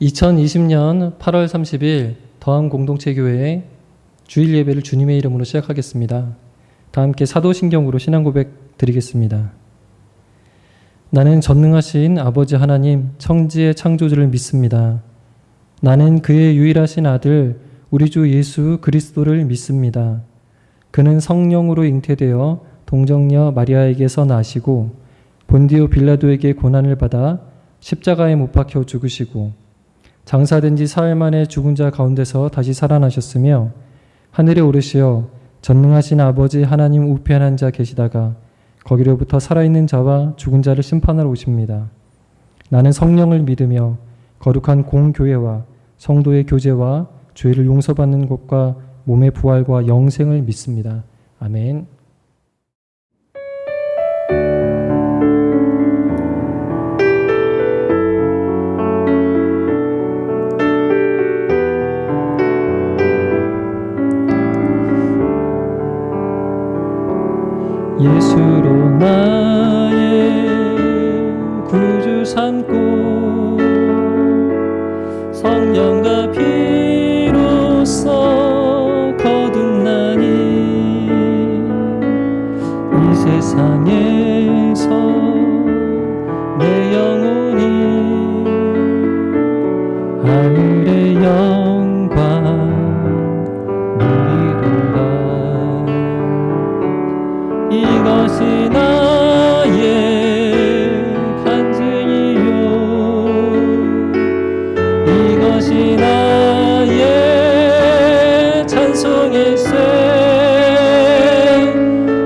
2020년 8월 30일 더함 공동체교회 주일 예배를 주님의 이름으로 시작하겠습니다. 다 함께 사도신경으로 신앙 고백 드리겠습니다. 나는 전능하신 아버지 하나님 천지의 창조주를 믿습니다. 나는 그의 유일하신 아들 우리 주 예수 그리스도를 믿습니다. 그는 성령으로 잉태되어 동정녀 마리아에게서 나시고 본디오 빌라도에게 고난을 받아 십자가에 못 박혀 죽으시고 장사된 지 사흘 만에 죽은 자 가운데서 다시 살아나셨으며 하늘에 오르시어 전능하신 아버지 하나님 우편에 앉아 계시다가 거기로부터 살아있는 자와 죽은 자를 심판하러 오십니다. 나는 성령을 믿으며 거룩한 공교회와 성도의 교제와 죄를 용서받는 것과 몸의 부활과 영생을 믿습니다. 아멘. 예수로 나의 구주 삼고 성령과 피로써 거듭나니 이 세상에서 내 영혼이 하늘의 영광 누리도다. 이것이 나의 간증이요 이것이 나의 찬송일세.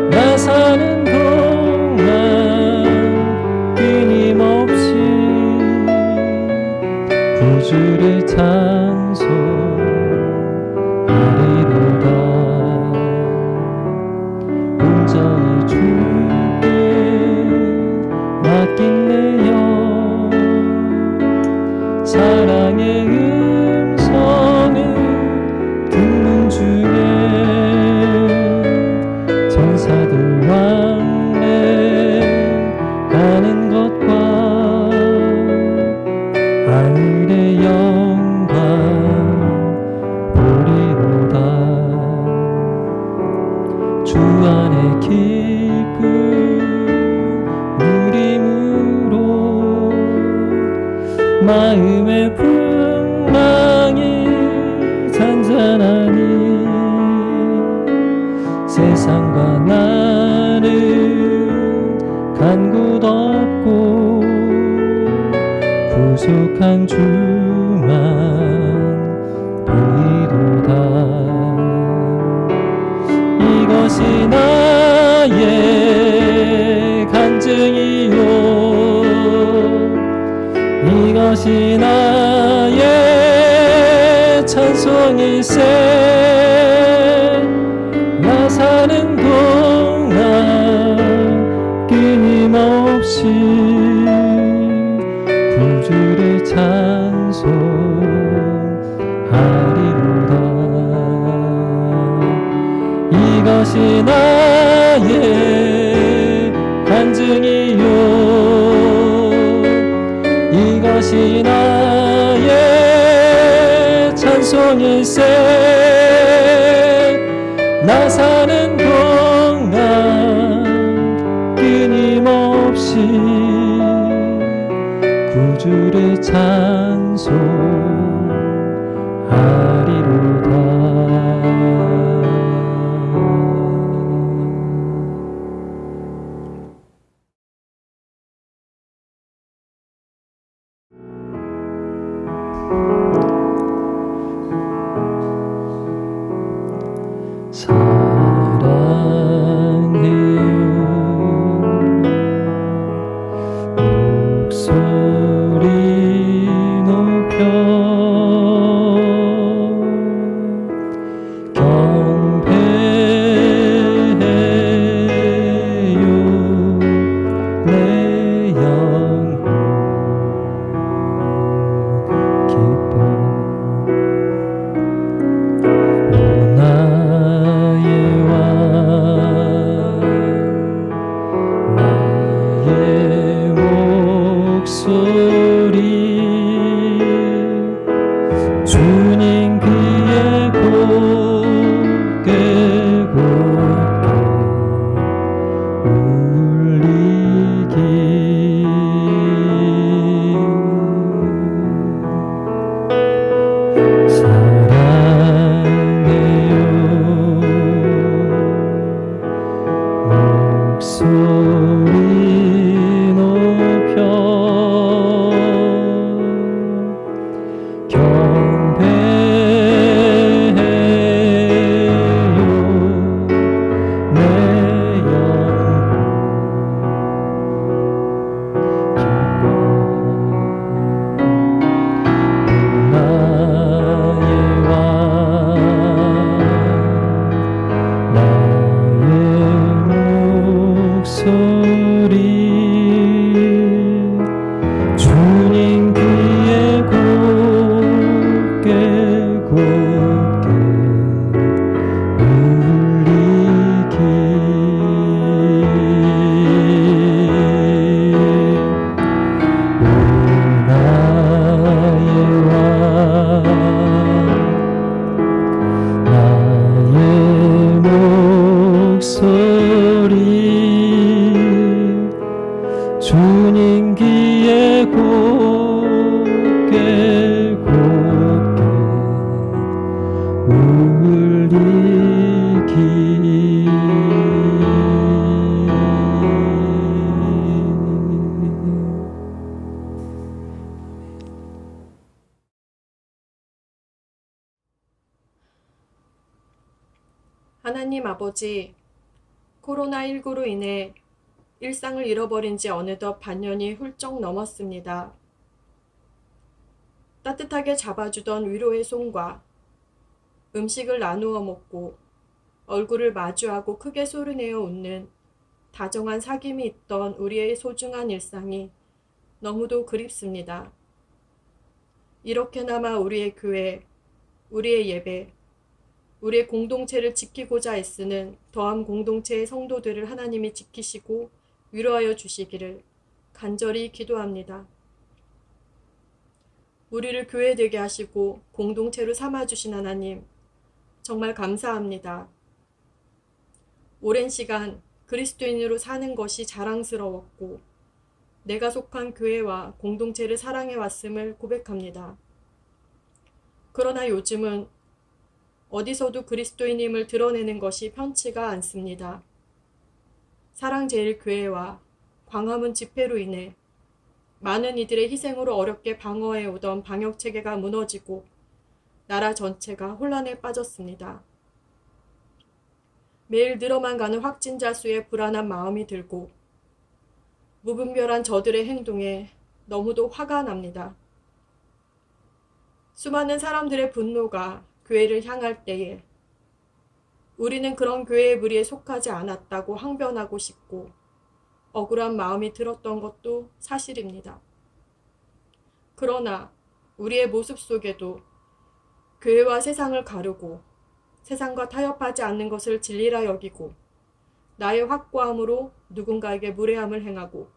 나 사는 동안 끊임없이 구주를 찬송하리로다. 온전히 주께 맡긴 내 영 사랑의 음성을 듣는 중에 천사들 왕래하는 것과 하늘의 영광 보리로다. 주 안에 기쁨 누림으로 마음의 풍랑이 잔잔하니 세상과 나는 간 곳 없고 구속한 주만 보이도다. 이것이 나의 간증이요 이것이 나의 찬송일세. 나 사는 동안 끊임없이 구주를 찬송하리로다. 이것이 나의 간증이요 이것이 나의 찬송일세. 나 사는 동안 끊임없이 구주를 찬송하리로다. 사랑의 목소리 높여 경배해요. 내 주님 귀에 곱게 곱게 울리기 오 나의 왕 나의 목소리 주님 귀에 곱게 곱게 울리기 하나님 아버지, 코로나19로 인해 일상을 잃어버린 지 어느덧 반년이 훌쩍 넘었습니다. 따뜻하게 잡아주던 위로의 손과 음식을 나누어 먹고 얼굴을 마주하고 크게 소리내어 웃는 다정한 사귐이 있던 우리의 소중한 일상이 너무도 그립습니다. 이렇게나마 우리의 교회, 우리의 예배, 우리의 공동체를 지키고자 애쓰는 더함 공동체의 성도들을 하나님이 지키시고 위로하여 주시기를 간절히 기도합니다. 우리를 교회되게 하시고 공동체로 삼아주신 하나님, 정말 감사합니다. 오랜 시간 그리스도인으로 사는 것이 자랑스러웠고 내가 속한 교회와 공동체를 사랑해 왔음을 고백합니다. 그러나 요즘은 어디서도 그리스도인임을 드러내는 것이 편치가 않습니다. 사랑제일교회와 광화문 집회로 인해 많은 이들의 희생으로 어렵게 방어해 오던 방역체계가 무너지고 나라 전체가 혼란에 빠졌습니다. 매일 늘어만 가는 확진자 수에 불안한 마음이 들고 무분별한 저들의 행동에 너무도 화가 납니다. 수많은 사람들의 분노가 교회를 향할 때에 우리는 그런 교회의 무리에 속하지 않았다고 항변하고 싶고 억울한 마음이 들었던 것도 사실입니다. 그러나 우리의 모습 속에도 교회와 세상을 가르고 세상과 타협하지 않는 것을 진리라 여기고 나의 확고함으로 누군가에게 무례함을 행하고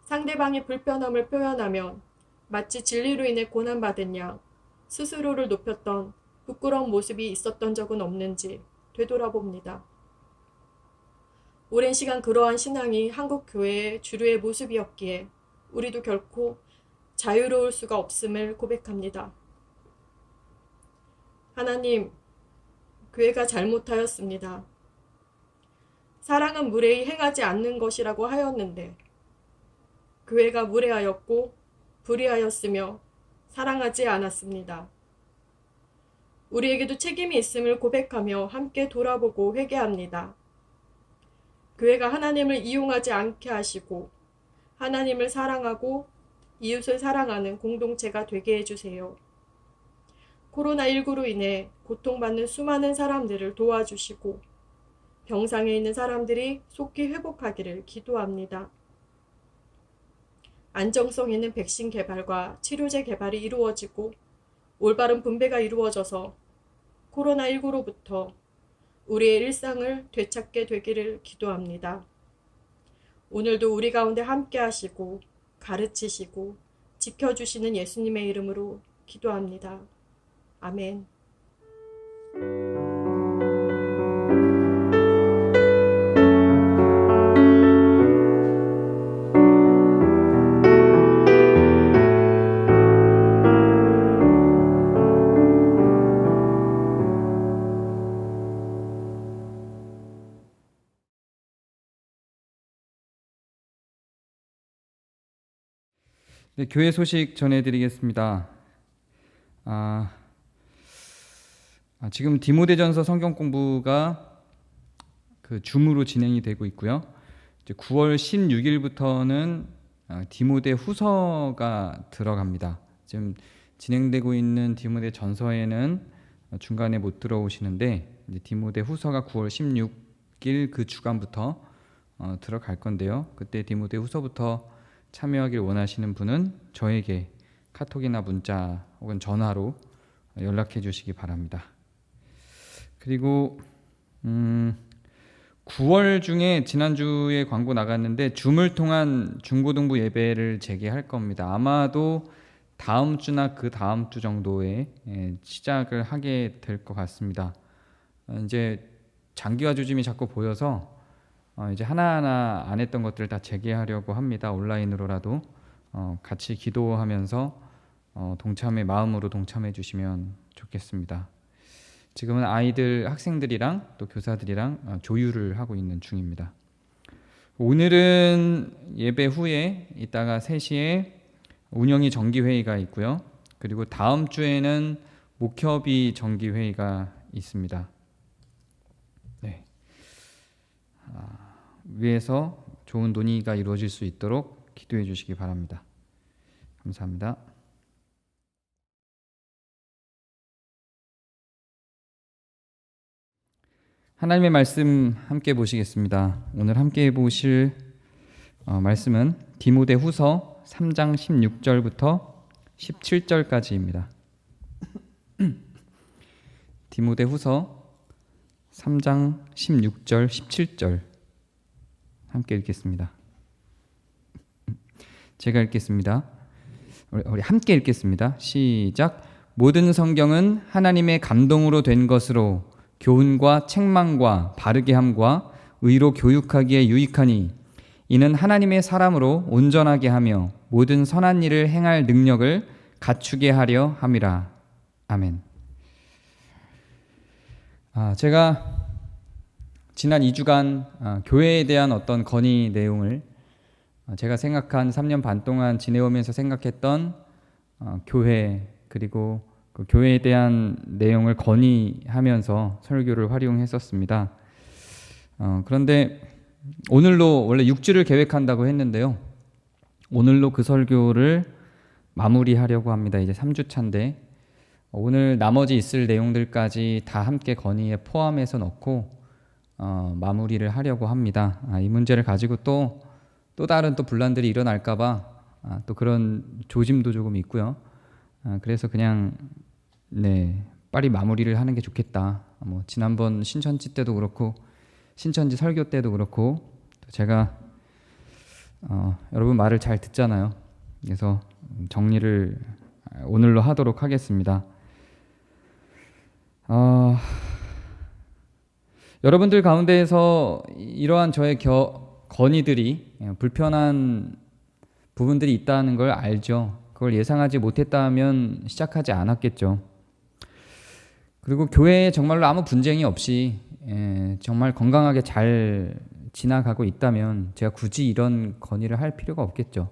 상대방이 불편함을 표현하면 마치 진리로 인해 고난받은 양 스스로를 높였던 부끄러운 모습이 있었던 적은 없는지 되돌아봅니다. 오랜 시간 그러한 신앙이 한국 교회의 주류의 모습이었기에 우리도 결코 자유로울 수가 없음을 고백합니다. 하나님, 교회가 잘못하였습니다. 사랑은 무례히 행하지 않는 것이라고 하였는데 교회가 무례하였고 불의하였으며 사랑하지 않았습니다. 우리에게도 책임이 있음을 고백하며 함께 돌아보고 회개합니다. 교회가 하나님을 이용하지 않게 하시고 하나님을 사랑하고 이웃을 사랑하는 공동체가 되게 해주세요. 코로나19로 인해 고통받는 수많은 사람들을 도와주시고 병상에 있는 사람들이 속히 회복하기를 기도합니다. 안정성 있는 백신 개발과 치료제 개발이 이루어지고 올바른 분배가 이루어져서 코로나19로부터 우리의 일상을 되찾게 되기를 기도합니다. 오늘도 우리 가운데 함께 하시고 가르치시고 지켜주시는 예수님의 이름으로 기도합니다. 아멘. 네, 교회 소식 전해드리겠습니다. 지금 디모데전서 성경 공부가 그 줌으로 진행이 되고 있고요. 이제 9월 16일부터는 디모데 후서가 들어갑니다. 지금 진행되고 있는 디모데 전서에는 중간에 못 들어오시는데 이제 디모데 후서가 9월 16일 그 주간부터 들어갈 건데요. 그때 디모데 후서부터 참여하길 원하시는 분은 저에게 카톡이나 문자 혹은 전화로 연락해 주시기 바랍니다. 그리고 9월 중에 지난주에 광고 나갔는데 줌을 통한 중고등부 예배를 재개할 겁니다. 아마도 다음 주나 그 다음 주 정도에 시작을 하게 될 것 같습니다. 이제 장기화 조짐이 자꾸 보여서 이제 하나하나 안 했던 것들을 다 재개하려고 합니다. 온라인으로라도 같이 기도하면서 마음으로 동참해 주시면 좋겠습니다. 지금은 아이들, 학생들이랑 또 교사들이랑 조율을 하고 있는 중입니다. 오늘은 예배 후에 이따가 3시에 운영위 정기회의가 있고요. 그리고 다음 주에는 목협이 정기회의가 있습니다. 네. 위에서 좋은 논의가 이루어질 수 있도록 기도해 주시기 바랍니다. 감사합니다. 하나님의 말씀 함께 보시겠습니다. 오늘 함께 보실 말씀은 디모데 후서 3장 16절부터 17절까지입니다. 디모데 후서 3장 16절 17절 함께 읽겠습니다. 제가 읽겠습니다. 우리 함께 읽겠습니다. 시작. 모든 성경은 하나님의 감동으로 된 것으로 교훈과 책망과 바르게 함과 의로 교육하기에 유익하니 이는 하나님의 사람으로 온전하게 하며 모든 선한 일을 행할 능력을 갖추게 하려 함이라. 아멘. 제가 지난 2주간 교회에 대한 어떤 건의 내용을 제가 생각한 3년 반 동안 지내오면서 생각했던 교회 그리고 그 교회에 대한 내용을 건의하면서 설교를 활용했었습니다. 그런데 오늘로 원래 6주를 계획한다고 했는데요. 오늘로 그 설교를 마무리하려고 합니다. 이제 3주 차인데 오늘 나머지 있을 내용들까지 다 함께 건의에 포함해서 넣고 마무리를 하려고 합니다. 이 문제를 가지고 또 다른 또 분란들이 일어날까봐 또 그런 조짐도 조금 있고요. 그래서 그냥 빨리 마무리를 하는 게 좋겠다. 지난번 신천지 때도 그렇고 신천지 설교 때도 그렇고 제가 여러분 말을 잘 듣잖아요. 그래서 정리를 오늘로 하도록 하겠습니다. 여러분들 가운데에서 이러한 저의 건의들이 불편한 부분들이 있다는 걸 알죠. 그걸 예상하지 못했다면 시작하지 않았겠죠. 그리고 교회에 정말로 아무 분쟁이 없이 정말 건강하게 잘 지나가고 있다면 제가 굳이 이런 건의를 할 필요가 없겠죠.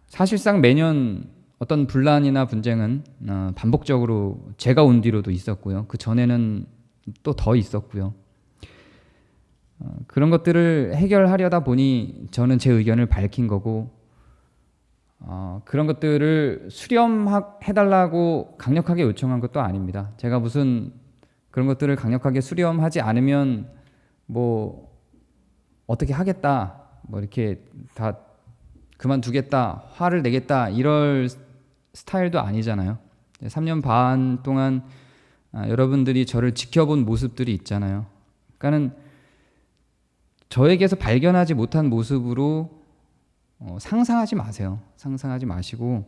사실상 매년 어떤 분란이나 분쟁은 반복적으로 제가 온 뒤로도 있었고요. 그 전에는 또 더 있었고요. 그런 것들을 해결하려다 보니 저는 제 의견을 밝힌 거고 그런 것들을 수렴해달라고 강력하게 요청한 것도 아닙니다. 제가 무슨 그런 것들을 강력하게 수렴하지 않으면 어떻게 하겠다, 이렇게 다 그만두겠다, 화를 내겠다 이럴 스타일도 아니잖아요. 3년 반 동안 여러분들이 저를 지켜본 모습들이 있잖아요. 그러니까는 저에게서 발견하지 못한 모습으로 상상하지 마세요. 상상하지 마시고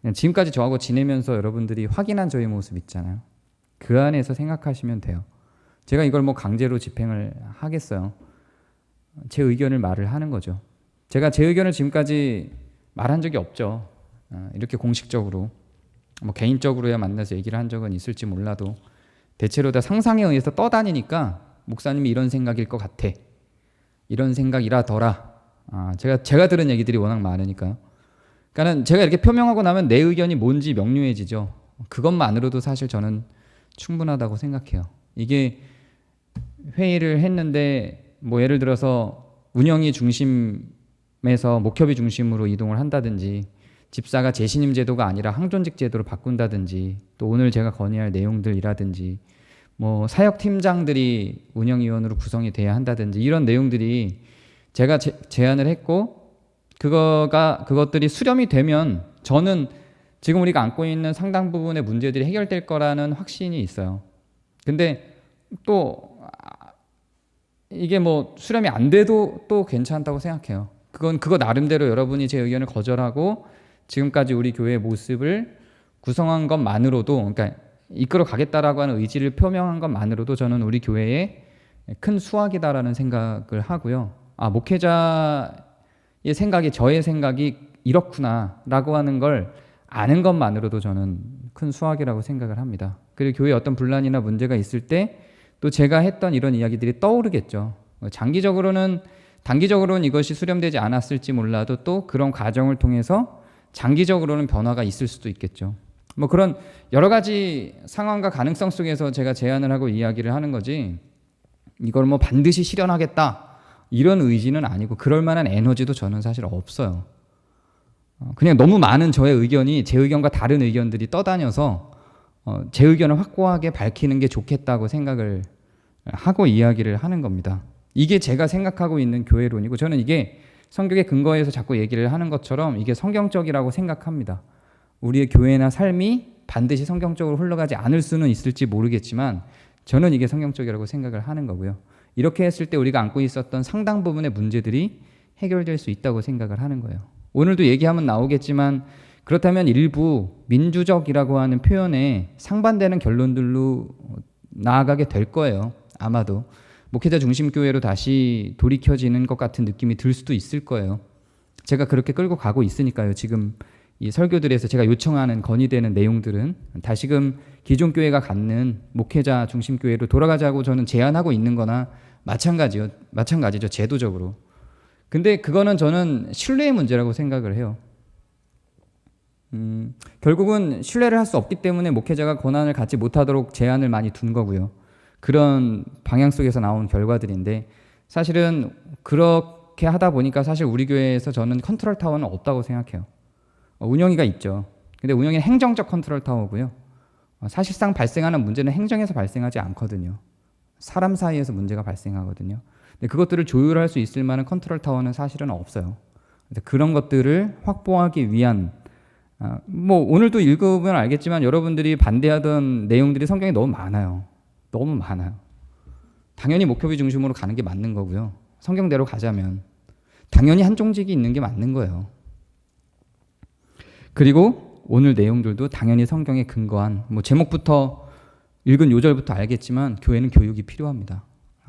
그냥 지금까지 저하고 지내면서 여러분들이 확인한 저의 모습 있잖아요. 그 안에서 생각하시면 돼요. 제가 이걸 강제로 집행을 하겠어요. 제 의견을 말을 하는 거죠. 제가 제 의견을 지금까지 말한 적이 없죠. 이렇게 공식적으로 개인적으로야 만나서 얘기를 한 적은 있을지 몰라도 대체로 다 상상에 의해서 떠다니니까 목사님이 이런 생각일 것 같아. 이런 생각이라더라. 제가 들은 얘기들이 워낙 많으니까요. 그러니까는 제가 이렇게 표명하고 나면 내 의견이 뭔지 명료해지죠. 그것만으로도 사실 저는 충분하다고 생각해요. 이게 회의를 했는데 뭐 예를 들어서 운영이 중심에서 목협이 중심으로 이동을 한다든지 집사가 재신임 제도가 아니라 항존직 제도로 바꾼다든지 또 오늘 제가 건의할 내용들이라든지 뭐 사역 팀장들이 운영위원으로 구성이 돼야 한다든지 이런 내용들이 제가 제안을 했고 그것들이 수렴이 되면 저는 지금 우리가 안고 있는 상당 부분의 문제들이 해결될 거라는 확신이 있어요. 근데 또 이게 뭐 수렴이 안 돼도 또 괜찮다고 생각해요. 그거 나름대로 여러분이 제 의견을 거절하고 지금까지 우리 교회의 모습을 구성한 것만으로도, 그러니까 이끌어 가겠다라고 하는 의지를 표명한 것만으로도 저는 우리 교회의 큰 수확이다라는 생각을 하고요. 목회자의 생각이 저의 생각이 이렇구나라고 하는 걸 아는 것만으로도 저는 큰 수확이라고 생각을 합니다. 그리고 교회에 어떤 분란이나 문제가 있을 때 또 제가 했던 이런 이야기들이 떠오르겠죠. 단기적으로는 이것이 수렴되지 않았을지 몰라도 또 그런 과정을 통해서 장기적으로는 변화가 있을 수도 있겠죠. 뭐 그런 여러 가지 상황과 가능성 속에서 제가 제안을 하고 이야기를 하는 거지 이걸 뭐 반드시 실현하겠다 이런 의지는 아니고 그럴 만한 에너지도 저는 사실 없어요. 그냥 너무 많은 저의 의견이 제 의견과 다른 의견들이 떠다녀서 제 의견을 확고하게 밝히는 게 좋겠다고 생각을 하고 이야기를 하는 겁니다. 이게 제가 생각하고 있는 교회론이고 저는 이게 성경의 근거에서 자꾸 얘기를 하는 것처럼 이게 성경적이라고 생각합니다. 우리의 교회나 삶이 반드시 성경적으로 흘러가지 않을 수는 있을지 모르겠지만 저는 이게 성경적이라고 생각을 하는 거고요. 이렇게 했을 때 우리가 안고 있었던 상당 부분의 문제들이 해결될 수 있다고 생각을 하는 거예요. 오늘도 얘기하면 나오겠지만 그렇다면 일부 민주적이라고 하는 표현에 상반되는 결론들로 나아가게 될 거예요. 아마도 목회자 중심 교회로 다시 돌이켜지는 것 같은 느낌이 들 수도 있을 거예요. 제가 그렇게 끌고 가고 있으니까요. 지금 이 설교들에서 제가 요청하는 건의되는 내용들은 다시금 기존 교회가 갖는 목회자 중심 교회로 돌아가자고 저는 제안하고 있는 거나 마찬가지죠. 제도적으로. 근데 그거는 저는 신뢰의 문제라고 생각을 해요. 결국은 신뢰를 할 수 없기 때문에 목회자가 권한을 갖지 못하도록 제한을 많이 둔 거고요. 그런 방향 속에서 나온 결과들인데 사실은 그렇게 하다 보니까 사실 우리 교회에서 저는 컨트롤 타워는 없다고 생각해요. 운영위가 있죠. 근데 운영위는 행정적 컨트롤 타워고요. 사실상 발생하는 문제는 행정에서 발생하지 않거든요. 사람 사이에서 문제가 발생하거든요. 근데 그것들을 조율할 수 있을 만한 컨트롤 타워는 사실은 없어요. 그런 것들을 확보하기 위한 뭐 오늘도 읽으면 알겠지만 여러분들이 반대하던 내용들이 성경에 너무 많아요. 너무 많아요. 당연히 목협이 중심으로 가는 게 맞는 거고요. 성경대로 가자면 당연히 한종직이 있는 게 맞는 거예요. 그리고 오늘 내용들도 당연히 성경에 근거한 뭐 제목부터 읽은 요절부터 알겠지만 교회는 교육이 필요합니다.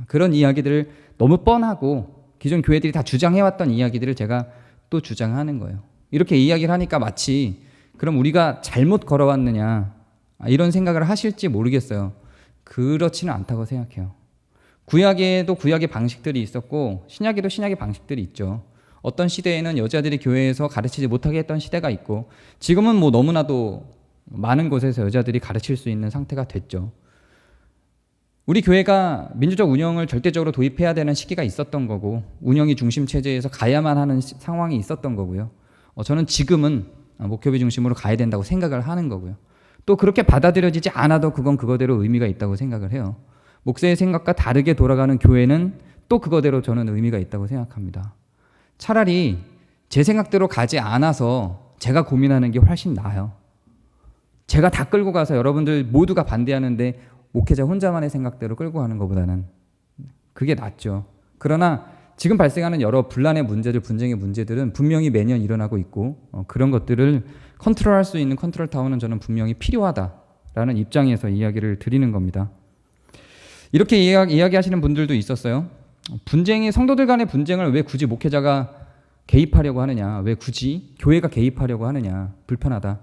그런 이야기들을 너무 뻔하고 기존 교회들이 다 주장해왔던 이야기들을 제가 또 주장하는 거예요. 이렇게 이야기를 하니까 마치 그럼 우리가 잘못 걸어왔느냐 이런 생각을 하실지 모르겠어요. 그렇지는 않다고 생각해요. 구약에도 구약의 방식들이 있었고 신약에도 신약의 방식들이 있죠. 어떤 시대에는 여자들이 교회에서 가르치지 못하게 했던 시대가 있고 지금은 뭐 너무나도 많은 곳에서 여자들이 가르칠 수 있는 상태가 됐죠. 우리 교회가 민주적 운영을 절대적으로 도입해야 되는 시기가 있었던 거고 운영이 중심 체제에서 가야만 하는 상황이 있었던 거고요. 저는 지금은 목협이 중심으로 가야 된다고 생각을 하는 거고요. 또 그렇게 받아들여지지 않아도 그건 그거대로 의미가 있다고 생각을 해요. 목사의 생각과 다르게 돌아가는 교회는 또 그거대로 저는 의미가 있다고 생각합니다. 차라리 제 생각대로 가지 않아서 제가 고민하는 게 훨씬 나아요. 제가 다 끌고 가서 여러분들 모두가 반대하는데 목회자 혼자만의 생각대로 끌고 가는 것보다는 그게 낫죠. 그러나 지금 발생하는 여러 분란의 문제들, 분쟁의 문제들은 분명히 매년 일어나고 있고 그런 것들을 컨트롤할 수 있는 컨트롤 타워는 저는 분명히 필요하다라는 입장에서 이야기를 드리는 겁니다. 이렇게 이야기하시는 분들도 있었어요. 성도들 간의 분쟁을 왜 굳이 목회자가 개입하려고 하느냐, 왜 굳이 교회가 개입하려고 하느냐, 불편하다.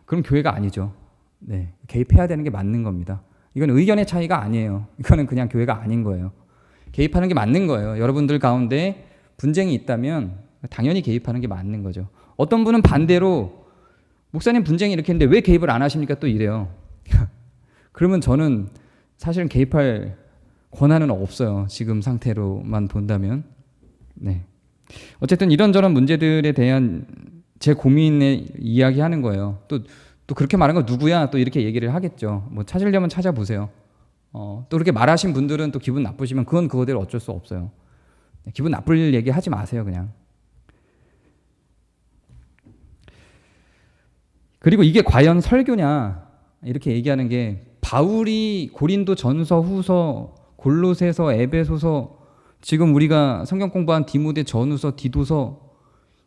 그럼 교회가 아니죠. 네, 개입해야 되는 게 맞는 겁니다. 이건 의견의 차이가 아니에요. 이거는 그냥 교회가 아닌 거예요. 개입하는 게 맞는 거예요. 여러분들 가운데 분쟁이 있다면 당연히 개입하는 게 맞는 거죠. 어떤 분은 반대로 목사님 분쟁이 이렇게 했는데 왜 개입을 안 하십니까? 또 이래요. 그러면 저는 사실은 개입할 권한은 없어요. 지금 상태로만 본다면. 네. 어쨌든 이런저런 문제들에 대한 제 고민에 이야기하는 거예요. 또 그렇게 말한 거 누구야? 또 이렇게 얘기를 하겠죠. 뭐 찾으려면 찾아보세요. 또 그렇게 말하신 분들은 또 기분 나쁘시면 그건 그거대로 어쩔 수 없어요. 기분 나쁠 얘기 하지 마세요, 그냥. 그리고 이게 과연 설교냐? 이렇게 얘기하는 게 바울이 고린도 전서, 후서, 골로새서, 에베소서, 지금 우리가 성경 공부한 디모데 전후서, 디도서,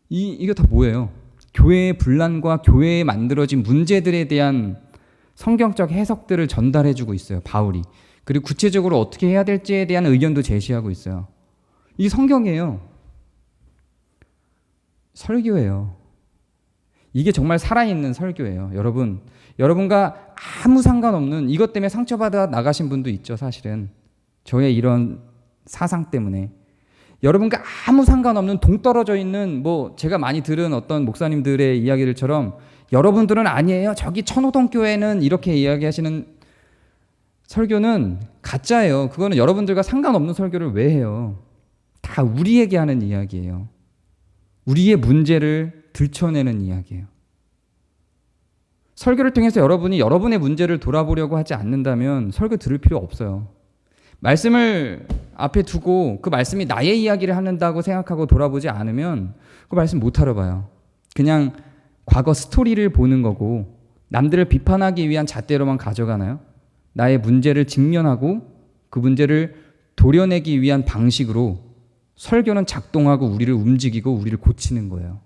이게 다 뭐예요? 교회의 분란과 교회에 만들어진 문제들에 대한 성경적 해석들을 전달해주고 있어요, 바울이. 그리고 구체적으로 어떻게 해야 될지에 대한 의견도 제시하고 있어요. 이게 성경이에요. 설교예요. 이게 정말 살아있는 설교예요. 여러분과 아무 상관없는 이것 때문에 상처받아 나가신 분도 있죠, 사실은. 저의 이런 사상 때문에. 여러분과 아무 상관없는 동떨어져 있는 제가 많이 들은 어떤 목사님들의 이야기들처럼 여러분들은 아니에요. 저기 천호동 교회는 이렇게 이야기하시는 설교는 가짜예요. 그거는 여러분들과 상관없는 설교를 왜 해요? 다 우리에게 하는 이야기예요. 우리의 문제를 들춰내는 이야기예요. 설교를 통해서 여러분이 여러분의 문제를 돌아보려고 하지 않는다면 설교 들을 필요 없어요. 말씀을 앞에 두고 그 말씀이 나의 이야기를 하는다고 생각하고 돌아보지 않으면 그 말씀 못 알아봐요. 그냥 과거 스토리를 보는 거고 남들을 비판하기 위한 잣대로만 가져가나요? 나의 문제를 직면하고 그 문제를 도려내기 위한 방식으로 설교는 작동하고 우리를 움직이고 우리를 고치는 거예요.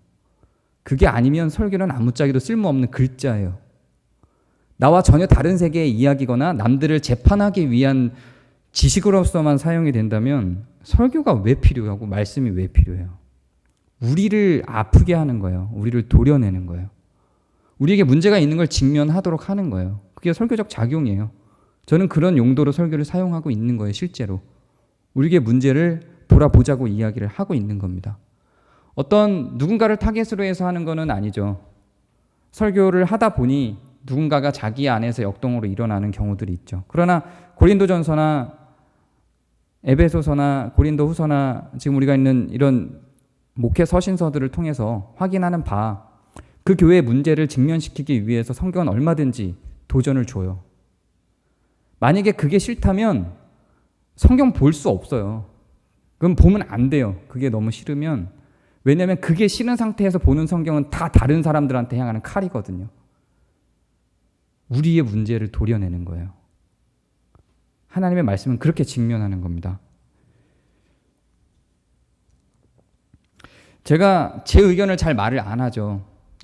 그게 아니면 설교는 아무짝에도 쓸모없는 글자예요. 나와 전혀 다른 세계의 이야기거나 남들을 재판하기 위한 지식으로서만 사용이 된다면 설교가 왜 필요하고 말씀이 왜 필요해요? 우리를 아프게 하는 거예요. 우리를 도려내는 거예요. 우리에게 문제가 있는 걸 직면하도록 하는 거예요. 그게 설교적 작용이에요. 저는 그런 용도로 설교를 사용하고 있는 거예요, 실제로. 우리에게 문제를 돌아보자고 이야기를 하고 있는 겁니다. 어떤 누군가를 타겟으로 해서 하는 거는 아니죠. 설교를 하다 보니 누군가가 자기 안에서 역동으로 일어나는 경우들이 있죠. 그러나 고린도전서나 에베소서나 고린도후서나 지금 우리가 있는 이런 목회 서신서들을 통해서 확인하는 바, 그 교회의 문제를 직면시키기 위해서 성경은 얼마든지 도전을 줘요. 만약에 그게 싫다면 성경 볼 수 없어요. 그럼 보면 안 돼요. 그게 너무 싫으면. 왜냐하면 그게 싫은 상태에서 보는 성경은 다 다른 사람들한테 향하는 칼이거든요. 우리의 문제를 도려내는 거예요. 하나님의 말씀은 그렇게 직면하는 겁니다. 제가 제 의견을 잘 말을 안 하죠.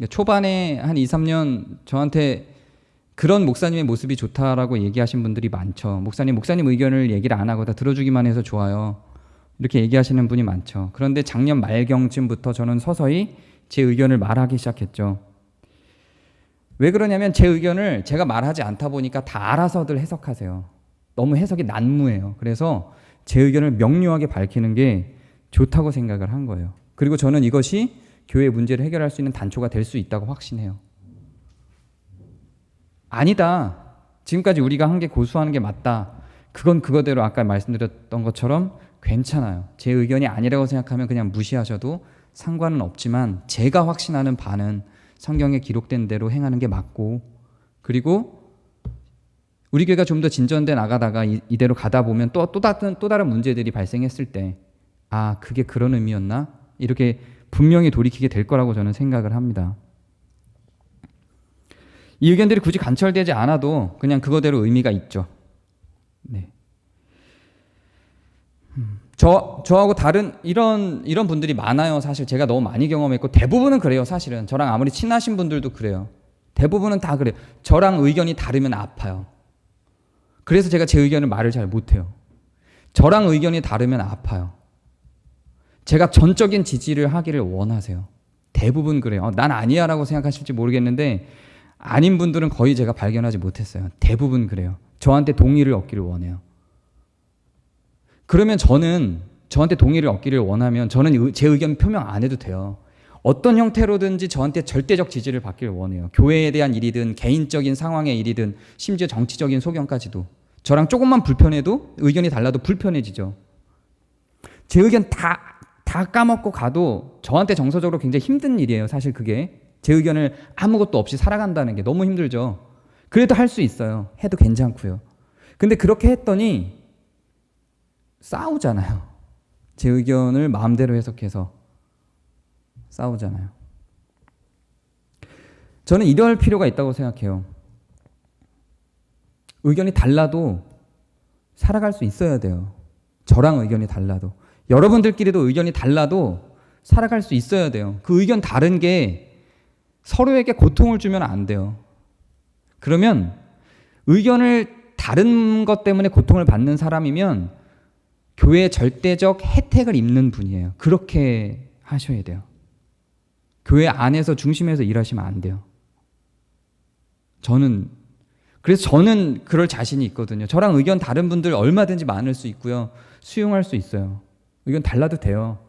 초반에 한 2, 3년 저한테 그런 목사님의 모습이 좋다라고 얘기하신 분들이 많죠. 목사님 의견을 얘기를 안 하고 다 들어주기만 해서 좋아요. 이렇게 얘기하시는 분이 많죠. 그런데 작년 말경쯤부터 저는 서서히 제 의견을 말하기 시작했죠. 왜 그러냐면 제 의견을 제가 말하지 않다 보니까 다 알아서들 해석하세요. 너무 해석이 난무해요. 그래서 제 의견을 명료하게 밝히는 게 좋다고 생각을 한 거예요. 그리고 저는 이것이 교회의 문제를 해결할 수 있는 단초가 될 수 있다고 확신해요. 아니다. 지금까지 우리가 한 게 고수하는 게 맞다. 그건 그거대로 아까 말씀드렸던 것처럼 괜찮아요. 제 의견이 아니라고 생각하면 그냥 무시하셔도 상관은 없지만 제가 확신하는 바는 성경에 기록된 대로 행하는 게 맞고, 그리고 우리 교회가 좀 더 진전돼 나가다가 이대로 가다 보면 또 다른 문제들이 발생했을 때 그게 그런 의미였나? 이렇게 분명히 돌이키게 될 거라고 저는 생각을 합니다. 이 의견들이 굳이 관철되지 않아도 그냥 그거대로 의미가 있죠. 네. 저하고 다른 이런 분들이 많아요. 사실 제가 너무 많이 경험했고 대부분은 그래요. 사실은 저랑 아무리 친하신 분들도 그래요. 대부분은 다 그래요. 저랑 의견이 다르면 아파요. 그래서 제가 제 의견을 말을 잘 못해요. 저랑 의견이 다르면 아파요. 제가 전적인 지지를 하기를 원하세요. 대부분 그래요. 난 아니야 라고 생각하실지 모르겠는데 아닌 분들은 거의 제가 발견하지 못했어요. 대부분 그래요. 저한테 동의를 얻기를 원해요. 그러면 저는 저한테 동의를 얻기를 원하면 저는 제 의견 표명 안 해도 돼요. 어떤 형태로든지 저한테 절대적 지지를 받기를 원해요. 교회에 대한 일이든 개인적인 상황의 일이든 심지어 정치적인 소견까지도. 저랑 조금만 불편해도 의견이 달라도 불편해지죠. 제 의견 다 까먹고 가도 저한테 정서적으로 굉장히 힘든 일이에요. 사실 그게 제 의견을 아무것도 없이 살아간다는 게 너무 힘들죠. 그래도 할 수 있어요. 해도 괜찮고요. 근데 그렇게 했더니 싸우잖아요. 제 의견을 마음대로 해석해서 싸우잖아요. 저는 이럴 필요가 있다고 생각해요. 의견이 달라도 살아갈 수 있어야 돼요. 저랑 의견이 달라도. 여러분들끼리도 의견이 달라도 살아갈 수 있어야 돼요. 그 의견 다른 게 서로에게 고통을 주면 안 돼요. 그러면 의견을 다른 것 때문에 고통을 받는 사람이면 교회의 절대적 혜택을 입는 분이에요. 그렇게 하셔야 돼요. 교회 안에서 중심에서 일하시면 안 돼요. 그래서 저는 그럴 자신이 있거든요. 저랑 의견 다른 분들 얼마든지 많을 수 있고요. 수용할 수 있어요. 의견 달라도 돼요.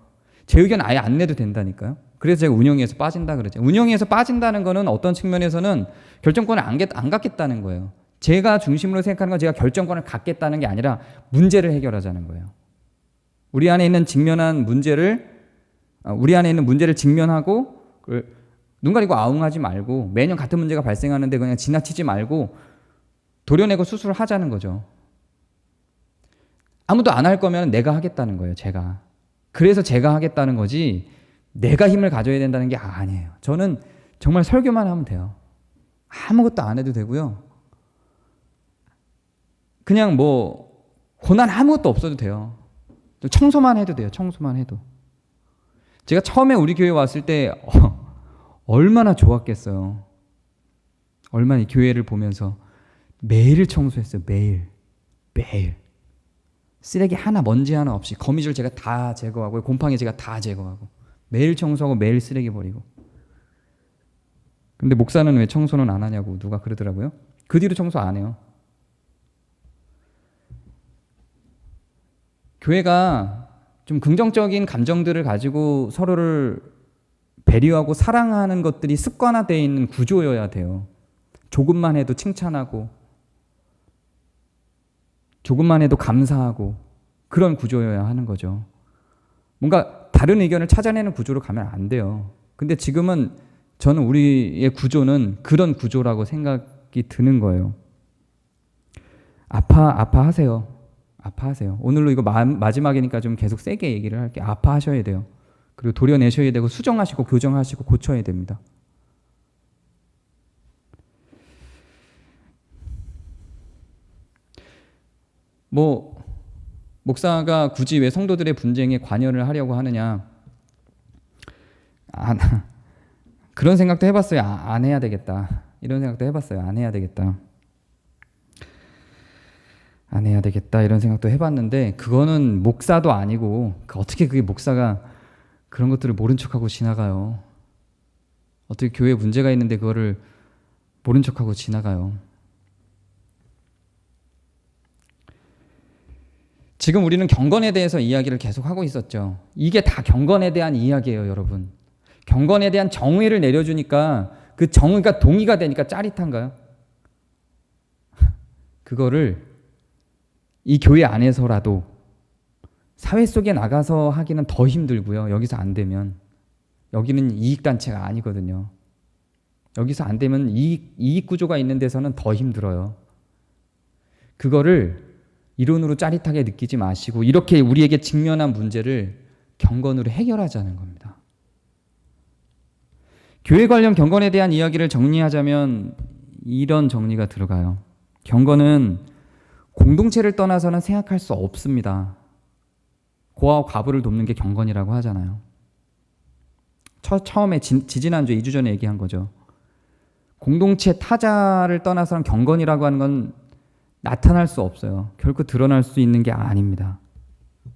제 의견 아예 안 내도 된다니까요. 그래서 제가 운영위에서 빠진다 그러죠. 운영위에서 빠진다는 거는 어떤 측면에서는 결정권을 안 갖겠다는 거예요. 제가 중심으로 생각하는 건 제가 결정권을 갖겠다는 게 아니라 문제를 해결하자는 거예요. 우리 안에 있는 문제를 직면하고 눈 가리고 아웅하지 말고 매년 같은 문제가 발생하는데 그냥 지나치지 말고 도려내고 수술을 하자는 거죠. 아무도 안 할 거면 내가 하겠다는 거예요. 제가. 그래서 제가 하겠다는 거지 내가 힘을 가져야 된다는 게 아니에요. 저는 정말 설교만 하면 돼요. 아무것도 안 해도 되고요. 그냥 고난 아무것도 없어도 돼요. 청소만 해도 돼요. 청소만 해도. 제가 처음에 우리 교회 왔을 때 얼마나 좋았겠어요. 얼마나 이 교회를 보면서 매일 청소했어요. 매일. 쓰레기 하나, 먼지 하나 없이 거미줄 제가 다 제거하고 곰팡이 제가 다 제거하고 매일 청소하고 매일 쓰레기 버리고. 근데 목사는 왜 청소는 안 하냐고 누가 그러더라고요. 그 뒤로 청소 안 해요. 교회가 좀 긍정적인 감정들을 가지고 서로를 배려하고 사랑하는 것들이 습관화되어 있는 구조여야 돼요. 조금만 해도 칭찬하고 조금만 해도 감사하고 그런 구조여야 하는 거죠. 뭔가 다른 의견을 찾아내는 구조로 가면 안 돼요. 근데 지금은 저는 우리의 구조는 그런 구조라고 생각이 드는 거예요. 아파하세요. 오늘로 이거 마지막이니까 좀 계속 세게 얘기를 할게요. 아파하셔야 돼요. 그리고 도려내셔야 되고 수정하시고 교정하시고 고쳐야 됩니다. 목사가 굳이 왜 성도들의 분쟁에 관여를 하려고 하느냐? 그런 생각도 해봤어요. 안 해야 되겠다. 이런 생각도 해봤어요. 안 해야 되겠다. 이런 생각도 해봤는데 그거는 목사도 아니고 어떻게 그게 목사가 그런 것들을 모른 척하고 지나가요. 어떻게 교회에 문제가 있는데 그거를 모른 척하고 지나가요. 지금 우리는 경건에 대해서 이야기를 계속 하고 있었죠. 이게 다 경건에 대한 이야기예요, 여러분. 경건에 대한 정의를 내려주니까 그 정의가 동의가 되니까 짜릿한가요? 그거를 이 교회 안에서라도 사회 속에 나가서 하기는 더 힘들고요. 여기서 안 되면. 여기는 이익단체가 아니거든요. 여기서 안 되면 이익 구조가 있는 데서는 더 힘들어요. 그거를 이론으로 짜릿하게 느끼지 마시고 이렇게 우리에게 직면한 문제를 경건으로 해결하자는 겁니다. 교회 관련 경건에 대한 이야기를 정리하자면 이런 정리가 들어가요. 경건은 공동체를 떠나서는 생각할 수 없습니다. 고아와 과부를 돕는 게 경건이라고 하잖아요. 처음에 지지난주 2주 전에 얘기한 거죠. 공동체 타자를 떠나서는 경건이라고 하는 건 나타날 수 없어요. 결코 드러날 수 있는 게 아닙니다.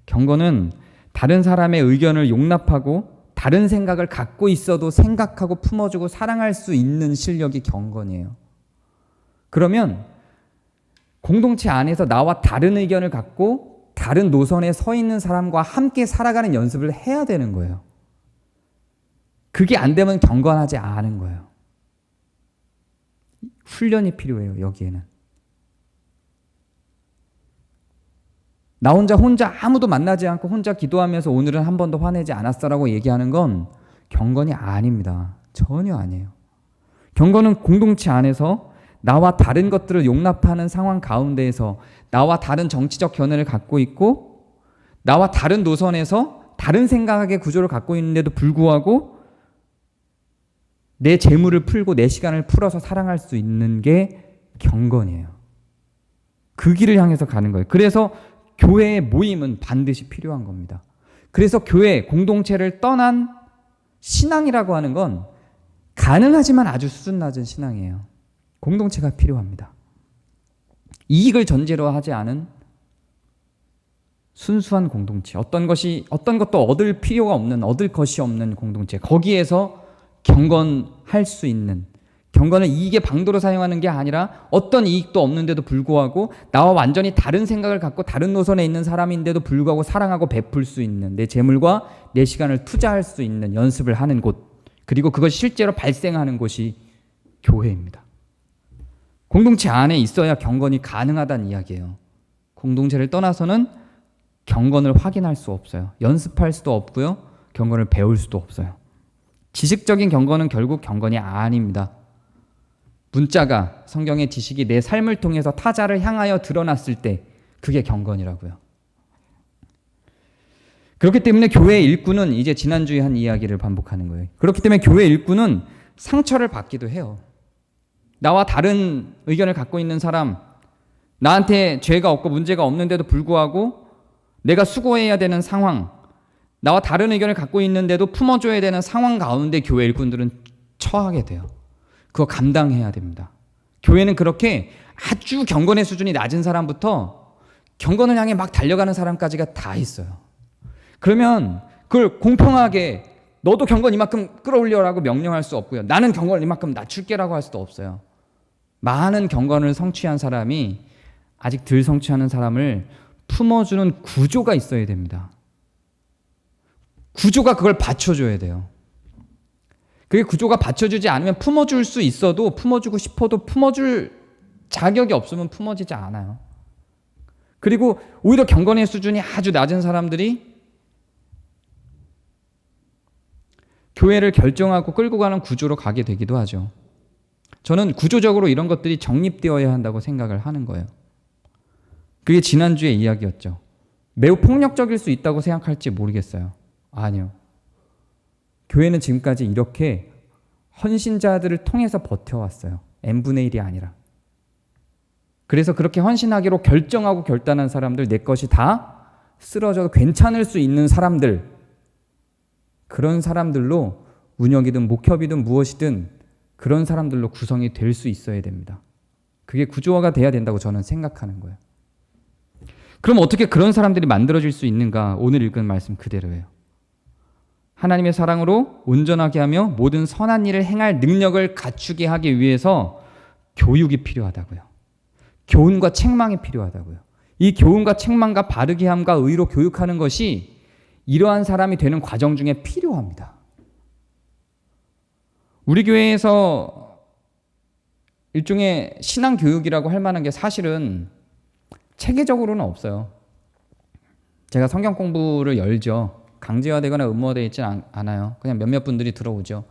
경건은 다른 사람의 의견을 용납하고 다른 생각을 갖고 있어도 생각하고 품어주고 사랑할 수 있는 실력이 경건이에요. 그러면 공동체 안에서 나와 다른 의견을 갖고 다른 노선에 서 있는 사람과 함께 살아가는 연습을 해야 되는 거예요. 그게 안 되면 경건하지 않은 거예요. 훈련이 필요해요, 여기에는. 나 혼자 아무도 만나지 않고 혼자 기도하면서 오늘은 한 번도 화내지 않았어라고 얘기하는 건 경건이 아닙니다. 전혀 아니에요. 경건은 공동체 안에서 나와 다른 것들을 용납하는 상황 가운데에서 나와 다른 정치적 견해를 갖고 있고 나와 다른 노선에서 다른 생각의 구조를 갖고 있는데도 불구하고 내 재물을 풀고 내 시간을 풀어서 사랑할 수 있는 게 경건이에요. 그 길을 향해서 가는 거예요. 그래서 교회의 모임은 반드시 필요한 겁니다. 그래서 교회, 공동체를 떠난 신앙이라고 하는 건 가능하지만 아주 수준 낮은 신앙이에요. 공동체가 필요합니다. 이익을 전제로 하지 않은 순수한 공동체, 어떤 것도 얻을 필요가 없는, 얻을 것이 없는 공동체, 거기에서 경건할 수 있는, 경건을 이익의 방도로 사용하는 게 아니라 어떤 이익도 없는데도 불구하고 나와 완전히 다른 생각을 갖고 다른 노선에 있는 사람인데도 불구하고 사랑하고 베풀 수 있는, 내 재물과 내 시간을 투자할 수 있는 연습을 하는 곳, 그리고 그것이 실제로 발생하는 곳이 교회입니다. 공동체 안에 있어야 경건이 가능하다는 이야기예요. 공동체를 떠나서는 경건을 확인할 수 없어요. 연습할 수도 없고요. 경건을 배울 수도 없어요. 지식적인 경건은 결국 경건이 아닙니다. 문자가, 성경의 지식이 내 삶을 통해서 타자를 향하여 드러났을 때 그게 경건이라고요. 그렇기 때문에 교회의 일꾼은, 이제 지난주에 한 이야기를 반복하는 거예요. 그렇기 때문에 교회의 일꾼은 상처를 받기도 해요. 나와 다른 의견을 갖고 있는 사람, 나한테 죄가 없고 문제가 없는데도 불구하고 내가 수고해야 되는 상황, 나와 다른 의견을 갖고 있는데도 품어줘야 되는 상황 가운데 교회 일꾼들은 처하게 돼요. 그거 감당해야 됩니다. 교회는 그렇게 아주 경건의 수준이 낮은 사람부터 경건을 향해 막 달려가는 사람까지가 다 있어요. 그러면 그걸 공평하게 너도 경건 이만큼 끌어올려라고 명령할 수 없고요. 나는 경건을 이만큼 낮출게라고 할 수도 없어요. 많은 경건을 성취한 사람이 아직 덜 성취하는 사람을 품어주는 구조가 있어야 됩니다. 구조가 그걸 받쳐줘야 돼요. 그게 구조가 받쳐주지 않으면 품어줄 수 있어도, 품어주고 싶어도 품어줄 자격이 없으면 품어지지 않아요. 그리고 오히려 경건의 수준이 아주 낮은 사람들이 교회를 결정하고 끌고 가는 구조로 가게 되기도 하죠. 저는 구조적으로 이런 것들이 정립되어야 한다고 생각을 하는 거예요. 그게 지난주의 이야기였죠. 매우 폭력적일 수 있다고 생각할지 모르겠어요. 아니요. 교회는 지금까지 이렇게 헌신자들을 통해서 버텨왔어요. n분의 1이 아니라. 그래서 그렇게 헌신하기로 결정하고 결단한 사람들, 내 것이 다 쓰러져도 괜찮을 수 있는 사람들, 그런 사람들로 운영이든 목협이든 무엇이든 그런 사람들로 구성이 될 수 있어야 됩니다. 그게 구조화가 돼야 된다고 저는 생각하는 거예요. 그럼 어떻게 그런 사람들이 만들어질 수 있는가? 오늘 읽은 말씀 그대로예요. 하나님의 사랑으로 온전하게 하며 모든 선한 일을 행할 능력을 갖추게 하기 위해서 교육이 필요하다고요. 교훈과 책망이 필요하다고요. 이 교훈과 책망과 바르게 함과 의로 교육하는 것이 이러한 사람이 되는 과정 중에 필요합니다. 우리 교회에서 일종의 신앙교육이라고 할 만한 게 사실은 체계적으로는 없어요. 제가 성경 공부를 열죠. 강제화되거나 의무화되어 있지는 않아요. 그냥 몇몇 분들이 들어오죠.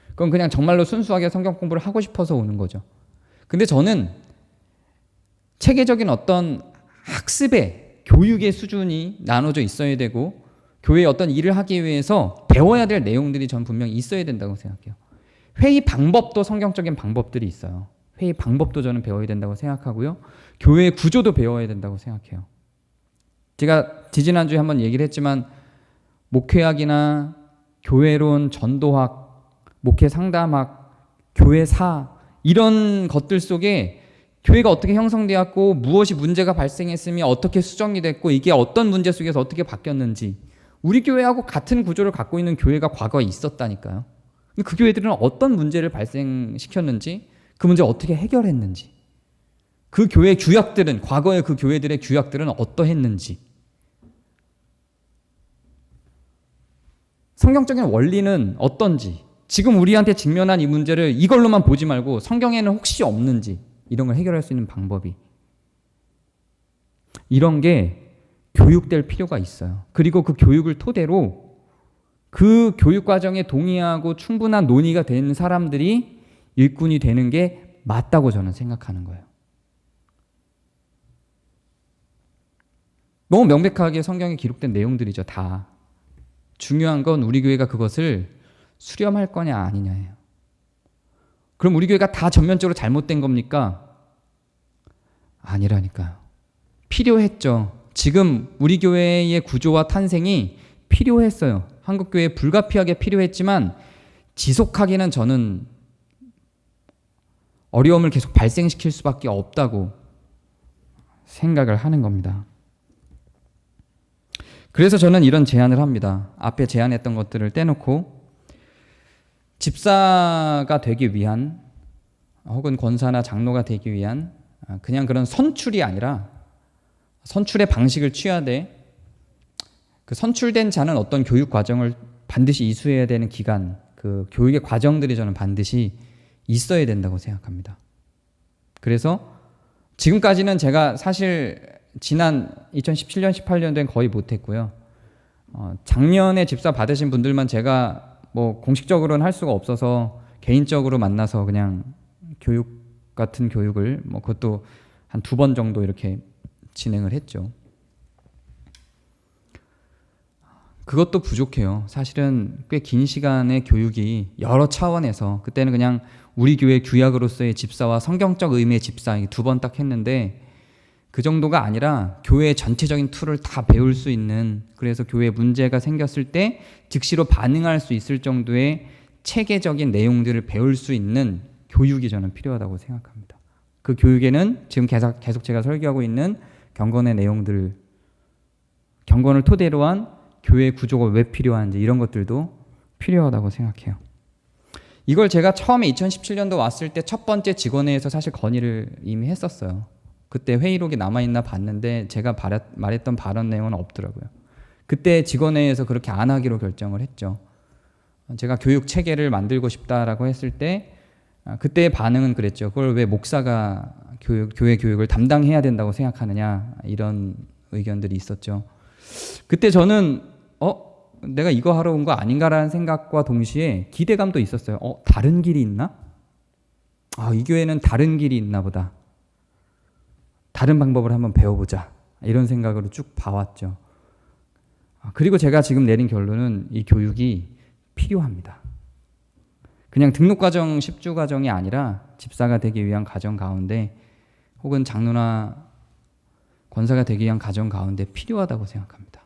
그건 그냥 정말로 순수하게 성경 공부를 하고 싶어서 오는 거죠. 근데 저는 체계적인 어떤 학습의, 교육의 수준이 나눠져 있어야 되고 교회에 어떤 일을 하기 위해서 배워야 될 내용들이 전 분명히 있어야 된다고 생각해요. 회의 방법도 성경적인 방법들이 있어요. 회의 방법도 저는 배워야 된다고 생각하고요. 교회의 구조도 배워야 된다고 생각해요. 제가 지지난주에 한번 얘기를 했지만 목회학이나 교회론, 전도학, 목회 상담학, 교회사 이런 것들 속에 교회가 어떻게 형성되었고 무엇이 문제가 발생했으며 어떻게 수정이 됐고 이게 어떤 문제 속에서 어떻게 바뀌었는지 우리 교회하고 같은 구조를 갖고 있는 교회가 과거에 있었다니까요. 그 교회들은 어떤 문제를 발생시켰는지 그 문제 어떻게 해결했는지 그 교회 규약들은, 과거의 그 교회들의 규약들은 어떠했는지, 성경적인 원리는 어떤지, 지금 우리한테 직면한 이 문제를 이걸로만 보지 말고 성경에는 혹시 없는지, 이런 걸 해결할 수 있는 방법이, 이런 게 교육될 필요가 있어요. 그리고 그 교육을 토대로 그 교육 과정에 동의하고 충분한 논의가 된 사람들이 일꾼이 되는 게 맞다고 저는 생각하는 거예요. 너무 명백하게 성경에 기록된 내용들이죠, 다. 중요한 건 우리 교회가 그것을 수렴할 거냐 아니냐예요. 그럼 우리 교회가 다 전면적으로 잘못된 겁니까? 아니라니까요. 필요했죠. 지금 우리 교회의 구조와 탄생이 필요했어요. 한국교회에 불가피하게 필요했지만 지속하기는 저는 어려움을 계속 발생시킬 수밖에 없다고 생각을 하는 겁니다. 그래서 저는 이런 제안을 합니다. 앞에 제안했던 것들을 떼놓고 집사가 되기 위한, 혹은 권사나 장로가 되기 위한 그냥 그런 선출이 아니라 선출의 방식을 취하되, 그 선출된 자는 어떤 교육 과정을 반드시 이수해야 되는 기간, 그 교육의 과정들이 저는 반드시 있어야 된다고 생각합니다. 그래서 지금까지는 제가 사실 지난 2017년, 18년도엔 거의 못했고요. 작년에 집사 받으신 분들만 제가 뭐 공식적으로는 할 수가 없어서 개인적으로 만나서 그냥 교육 같은 교육을 뭐 그것도 한 2번 정도 이렇게 진행을 했죠. 그것도 부족해요. 사실은 꽤 긴 시간의 교육이 여러 차원에서, 그때는 그냥 우리 교회 규약으로서의 집사와 성경적 의미의 집사 2번 딱 했는데, 그 정도가 아니라 교회의 전체적인 툴을 다 배울 수 있는, 그래서 교회에 문제가 생겼을 때 즉시로 반응할 수 있을 정도의 체계적인 내용들을 배울 수 있는 교육이 저는 필요하다고 생각합니다. 그 교육에는 지금 계속 제가 설교하고 있는 경건의 내용들, 경건을 토대로 한 교회 구조가 왜 필요한지, 이런 것들도 필요하다고 생각해요. 이걸 제가 처음에 2017년도 왔을 때 첫 번째 직원회에서 사실 건의를 이미 했었어요. 그때 회의록이 남아있나 봤는데 제가 말했던 발언 내용은 없더라고요. 그때 직원회에서 그렇게 안 하기로 결정을 했죠. 제가 교육 체계를 만들고 싶다라고 했을 때 그때의 반응은 그랬죠. 그걸 왜 목사가 교회 교육을 담당해야 된다고 생각하느냐, 이런 의견들이 있었죠. 그때 저는 내가 이거 하러 온 거 아닌가라는 생각과 동시에 기대감도 있었어요. 다른 길이 있나? 이 교회는 다른 길이 있나 보다. 다른 방법을 한번 배워보자. 이런 생각으로 쭉 봐왔죠. 그리고 제가 지금 내린 결론은 이 교육이 필요합니다. 그냥 등록과정 10주 과정이 아니라 집사가 되기 위한 과정 가운데, 혹은 장로나 권사가 되기 위한 과정 가운데 필요하다고 생각합니다.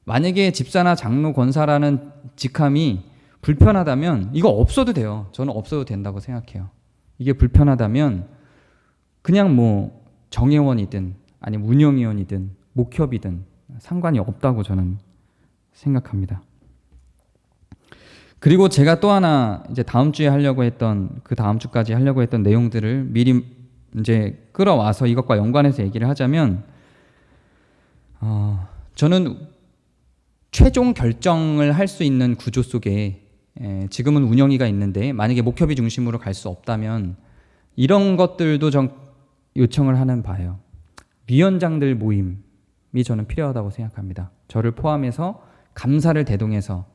만약에 집사나 장로, 권사라는 직함이 불편하다면 이거 없어도 돼요. 저는 없어도 된다고 생각해요. 이게 불편하다면 그냥 뭐 정회원이든 아니면 운영위원이든 목협이든 상관이 없다고 저는 생각합니다. 그리고 제가 또 하나 이제 다음 주에 하려고 했던, 그 다음 주까지 하려고 했던 내용들을 미리 이제 끌어와서 이것과 연관해서 얘기를 하자면, 저는 최종 결정을 할 수 있는 구조 속에 지금은 운영위가 있는데, 만약에 목협이 중심으로 갈 수 없다면 이런 것들도 좀 요청을 하는 바예요. 위원장들 모임이 저는 필요하다고 생각합니다. 저를 포함해서 감사를 대동해서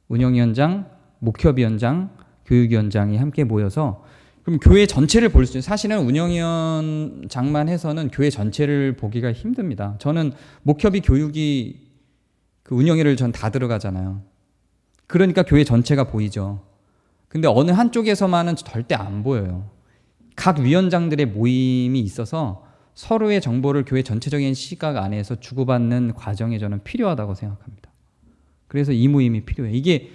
운영위원장, 목협위원장, 교육위원장이 함께 모여서, 그럼 교회 전체를 볼 수 있어요. 사실은 운영위원장만 해서는 교회 전체를 보기가 힘듭니다. 저는 목협이, 교육이, 그 운영위를 전 다 들어가잖아요. 그러니까 교회 전체가 보이죠. 근데 어느 한쪽에서만은 절대 안 보여요. 각 위원장들의 모임이 있어서 서로의 정보를 교회 전체적인 시각 안에서 주고받는 과정이 저는 필요하다고 생각합니다. 그래서 이 모임이 필요해요. 이게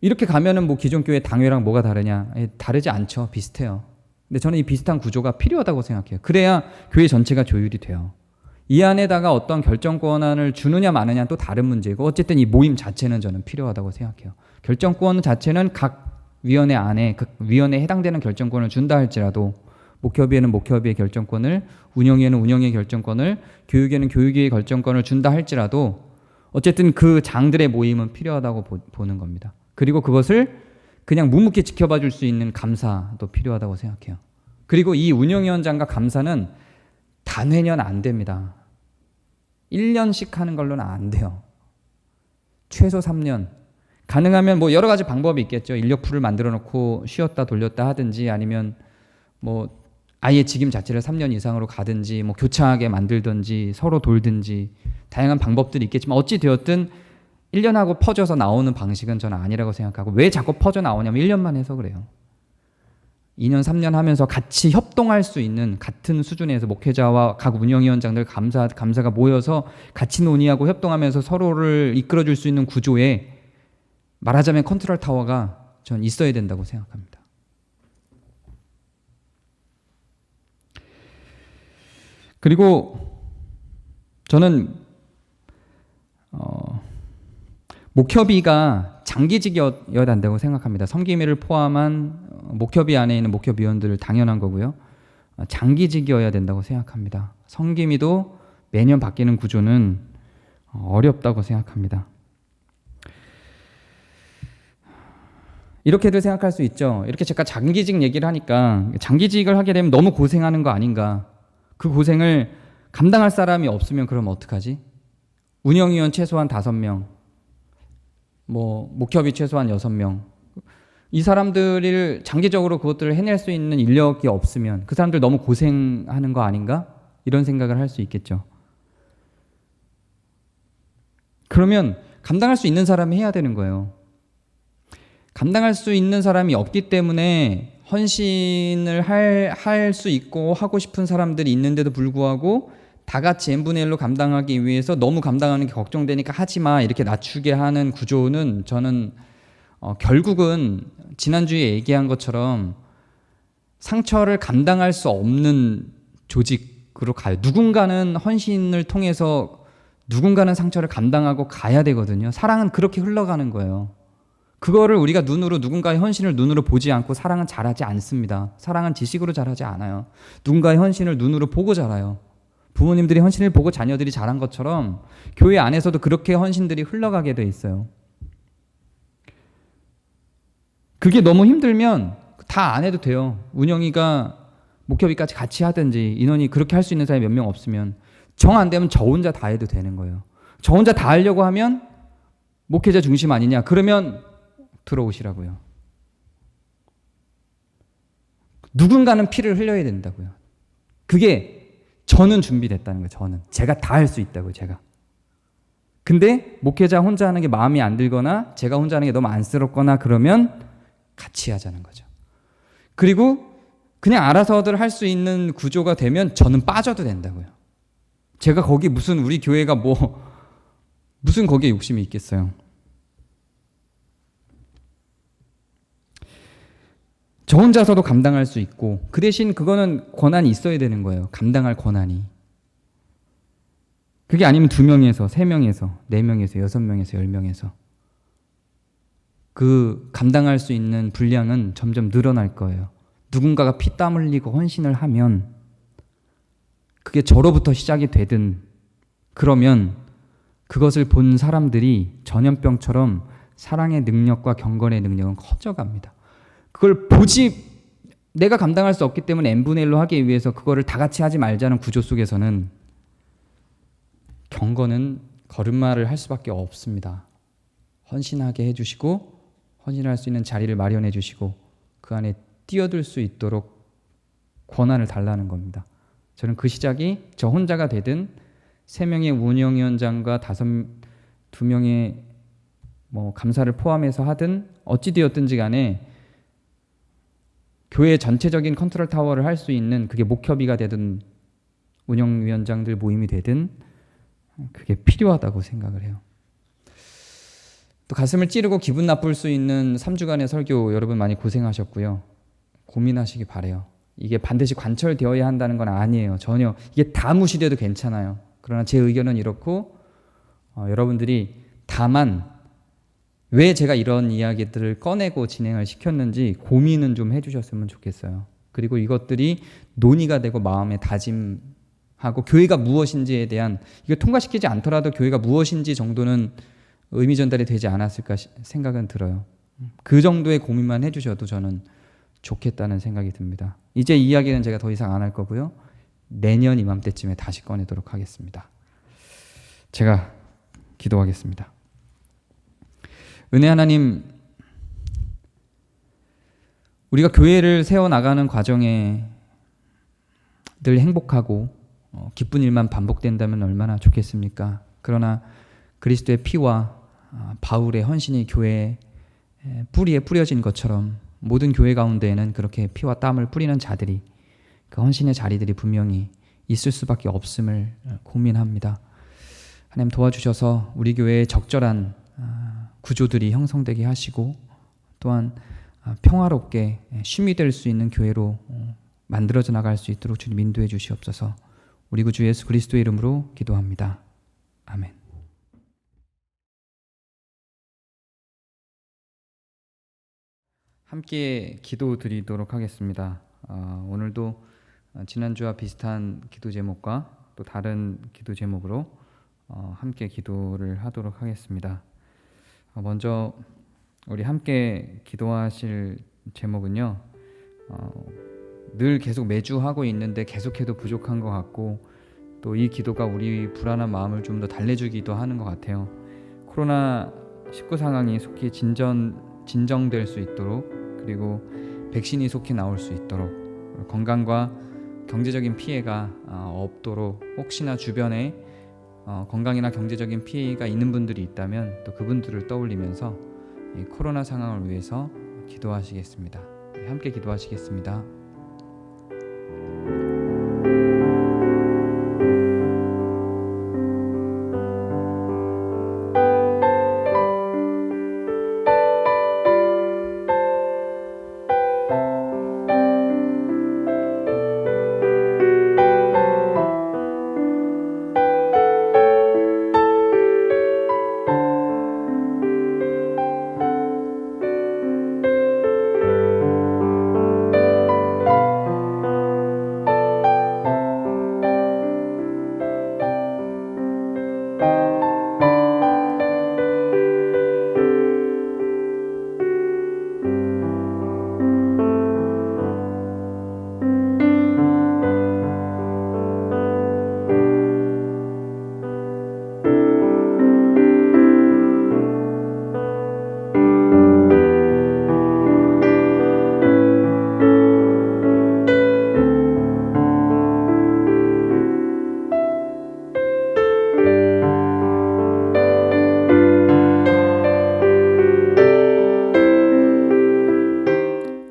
이렇게 가면은 뭐 기존 교회 당회랑 뭐가 다르냐? 다르지 않죠. 비슷해요. 근데 저는 이 비슷한 구조가 필요하다고 생각해요. 그래야 교회 전체가 조율이 돼요. 이 안에다가 어떤 결정 권한을 주느냐 마느냐는 또 다른 문제고, 어쨌든 이 모임 자체는 저는 필요하다고 생각해요. 결정권 자체는 각 위원회 안에, 그 위원회에 해당되는 결정권을 준다 할지라도 목협의회는 목협의회 결정권을, 운영위에는 운영위의 결정권을, 교육위에는 교육위의 결정권을 준다 할지라도 어쨌든 그 장들의 모임은 필요하다고 보는 겁니다. 그리고 그것을 그냥 묵묵히 지켜봐 줄 수 있는 감사도 필요하다고 생각해요. 그리고 이 운영위원장과 감사는 단회년 안 됩니다. 1년씩 하는 걸로는 안 돼요. 최소 3년. 가능하면 뭐 여러 가지 방법이 있겠죠. 인력풀을 만들어 놓고 쉬었다 돌렸다 하든지, 아니면 뭐 아예 직임 자체를 3년 이상으로 가든지, 뭐 교차하게 만들든지, 서로 돌든지, 다양한 방법들이 있겠지만 어찌 되었든 1년하고 퍼져서 나오는 방식은 저는 아니라고 생각하고, 왜 자꾸 퍼져 나오냐면 1년만 해서 그래요. 2년 3년 하면서 같이 협동할 수 있는, 같은 수준에서 목회자와 각 운영위원장들 감사가 모여서 같이 논의하고 협동하면서 서로를 이끌어줄 수 있는 구조에, 말하자면 컨트롤 타워가 전 있어야 된다고 생각합니다. 그리고 저는 목협의가 장기직이어야 한다고 생각합니다. 섬김회를 포함한 목협의 안에 있는 목협위원들을 당연한 거고요. 장기직이어야 된다고 생각합니다. 섬김의도 매년 바뀌는 구조는 어렵다고 생각합니다. 이렇게도 생각할 수 있죠. 이렇게 제가 장기직 얘기를 하니까 장기직을 하게 되면 너무 고생하는 거 아닌가. 그 고생을 감당할 사람이 없으면 그럼 어떡하지? 운영위원 최소한 5명, 뭐 목협이 최소한 6명. 이 사람들을 장기적으로 그것들을 해낼 수 있는 인력이 없으면 그 사람들 너무 고생하는 거 아닌가? 이런 생각을 할 수 있겠죠. 그러면 감당할 수 있는 사람이 해야 되는 거예요. 감당할 수 있는 사람이 없기 때문에 헌신을 할 수 있고 하고 싶은 사람들이 있는데도 불구하고 다 같이 n분의 1로 감당하기 위해서 너무 감당하는 게 걱정되니까 하지마 이렇게 낮추게 하는 구조는 저는 결국은 지난주에 얘기한 것처럼 상처를 감당할 수 없는 조직으로 가요. 누군가는 헌신을 통해서 누군가는 상처를 감당하고 가야 되거든요. 사랑은 그렇게 흘러가는 거예요. 그거를 우리가 누군가의 헌신을 눈으로 보지 않고 사랑은 잘하지 않습니다. 사랑은 지식으로 잘하지 않아요. 누군가의 헌신을 눈으로 보고 자라요. 부모님들이 헌신을 보고 자녀들이 자란 것처럼 교회 안에서도 그렇게 헌신들이 흘러가게 돼 있어요. 그게 너무 힘들면 다 안 해도 돼요. 운영위가 목협위까지 같이 하든지, 인원이 그렇게 할 수 있는 사람이 몇 명 없으면 정 안 되면 저 혼자 다 해도 되는 거예요. 저 혼자 다 하려고 하면 목회자 중심 아니냐? 그러면 들어오시라고요. 누군가는 피를 흘려야 된다고요. 그게 저는 준비됐다는 거예요. 제가 다 할 수 있다고요. 제가. 근데 목회자 혼자 하는 게 마음이 안 들거나 제가 혼자 하는 게 너무 안쓰럽거나 그러면 같이 하자는 거죠. 그리고 그냥 알아서들 할 수 있는 구조가 되면 저는 빠져도 된다고요. 제가 거기 무슨 우리 교회가 무슨 거기에 욕심이 있겠어요. 저 혼자서도 감당할 수 있고, 그 대신 그거는 권한이 있어야 되는 거예요. 감당할 권한이. 그게 아니면 2명에서 3명에서 4명에서 6명에서 10명에서 그 감당할 수 있는 분량은 점점 늘어날 거예요. 누군가가 피땀 흘리고 헌신을 하면 그게 저로부터 시작이 되든, 그러면 그것을 본 사람들이 전염병처럼 사랑의 능력과 경건의 능력은 커져갑니다. 그걸 내가 감당할 수 없기 때문에 n분의 1로 하기 위해서 그거를 다 같이 하지 말자는 구조 속에서는 경건은 걸음마를 할 수밖에 없습니다. 헌신하게 해주시고 헌신할 수 있는 자리를 마련해 주시고 그 안에 뛰어들 수 있도록 권한을 달라는 겁니다. 저는 그 시작이 저 혼자가 되든 3명의 운영위원장과 2명의 감사를 포함해서 하든 어찌 되었든지 간에 교회 전체적인 컨트롤 타워를 할 수 있는, 그게 목협의가 되든 운영위원장들 모임이 되든 그게 필요하다고 생각을 해요. 또 가슴을 찌르고 기분 나쁠 수 있는 3주간의 설교 여러분 많이 고생하셨고요. 고민하시기 바래요. 이게 반드시 관철되어야 한다는 건 아니에요. 전혀. 이게 다 무시돼도 괜찮아요. 그러나 제 의견은 이렇고 여러분들이 다만 왜 제가 이런 이야기들을 꺼내고 진행을 시켰는지 고민은 좀 해주셨으면 좋겠어요. 그리고 이것들이 논의가 되고 마음에 다짐하고 교회가 무엇인지에 대한, 이거 통과시키지 않더라도 교회가 무엇인지 정도는 의미 전달이 되지 않았을까 생각은 들어요. 그 정도의 고민만 해주셔도 저는 좋겠다는 생각이 듭니다. 이제 이 이야기는 제가 더 이상 안 할 거고요. 내년 이맘때쯤에 다시 꺼내도록 하겠습니다. 제가 기도하겠습니다. 은혜 하나님, 우리가 교회를 세워나가는 과정에 늘 행복하고 기쁜 일만 반복된다면 얼마나 좋겠습니까? 그러나 그리스도의 피와 바울의 헌신이 교회의 뿌리에 뿌려진 것처럼 모든 교회 가운데에는 그렇게 피와 땀을 뿌리는 자들이, 그 헌신의 자리들이 분명히 있을 수밖에 없음을 고민합니다. 하나님 도와주셔서 우리 교회에 적절한 구조들이 형성되게 하시고, 또한 평화롭게 쉼이 될 수 있는 교회로 만들어져 나갈 수 있도록 주님 인도해 주시옵소서. 우리 구주 예수 그리스도의 이름으로 기도합니다. 아멘. 함께 기도 드리도록 하겠습니다. 오늘도 지난주와 비슷한 기도 제목과 또 다른 기도 제목으로 함께 기도를 하도록 하겠습니다. 먼저 우리 함께 기도하실 제목은요, 늘 계속 매주 하고 있는데 계속해도 부족한 것 같고, 또 이 기도가 우리 불안한 마음을 좀 더 달래주기도 하는 것 같아요. 코로나19 상황이 속히 진정될 수 있도록, 그리고 백신이 속히 나올 수 있도록, 건강과 경제적인 피해가 없도록, 혹시나 주변에 건강이나 경제적인 피해가 있는 분들이 있다면 또 그분들을 떠올리면서 이 코로나 상황을 위해서 기도하시겠습니다. 함께 기도하시겠습니다.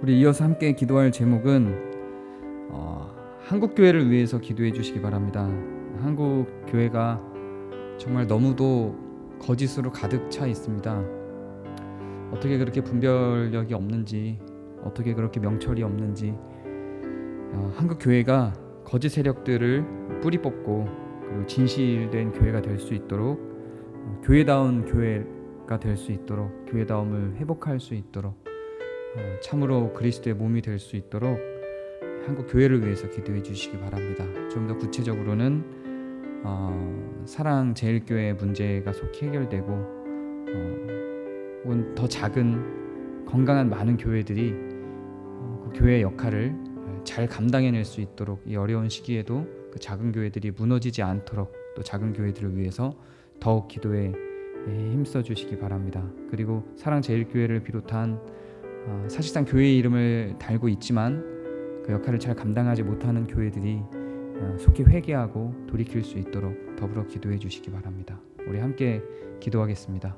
우리 이어서 함께 기도할 제목은 한국 교회를 위해서 기도해 주시기 바랍니다. 한국 교회가 정말 너무도 거짓으로 가득 차 있습니다. 어떻게 그렇게 분별력이 없는지, 어떻게 그렇게 명철이 없는지, 한국 교회가 거짓 세력들을 뿌리 뽑고 그리고 진실된 교회가 될 수 있도록, 교회다운 교회가 될 수 있도록, 교회다움을 회복할 수 있도록, 참으로 그리스도의 몸이 될 수 있도록 한국 교회를 위해서 기도해 주시기 바랍니다. 좀 더 구체적으로는 사랑제일교회 문제가 속히 해결되고, 혹은 더 작은 건강한 많은 교회들이 그 교회의 역할을 잘 감당해낼 수 있도록, 이 어려운 시기에도 그 작은 교회들이 무너지지 않도록 또 작은 교회들을 위해서 더욱 기도에 힘써 주시기 바랍니다. 그리고 사랑제일교회를 비롯한 사실상 교회의 이름을 달고 있지만 그 역할을 잘 감당하지 못하는 교회들이 속히 회개하고 돌이킬 수 있도록 더불어 기도해 주시기 바랍니다. 우리 함께 기도하겠습니다.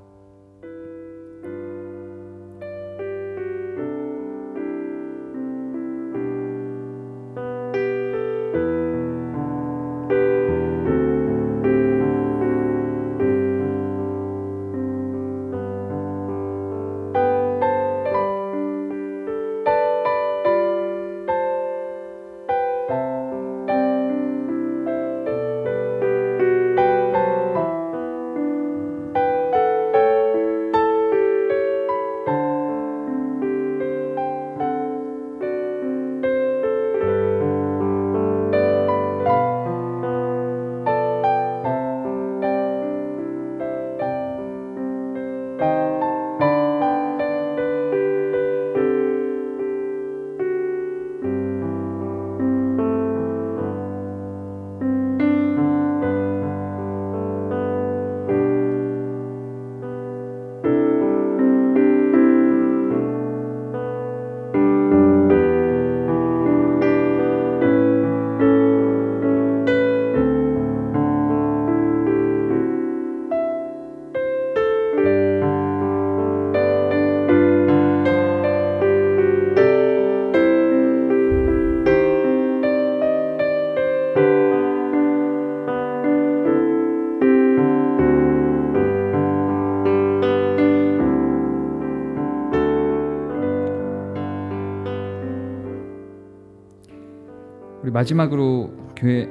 마지막으로 교회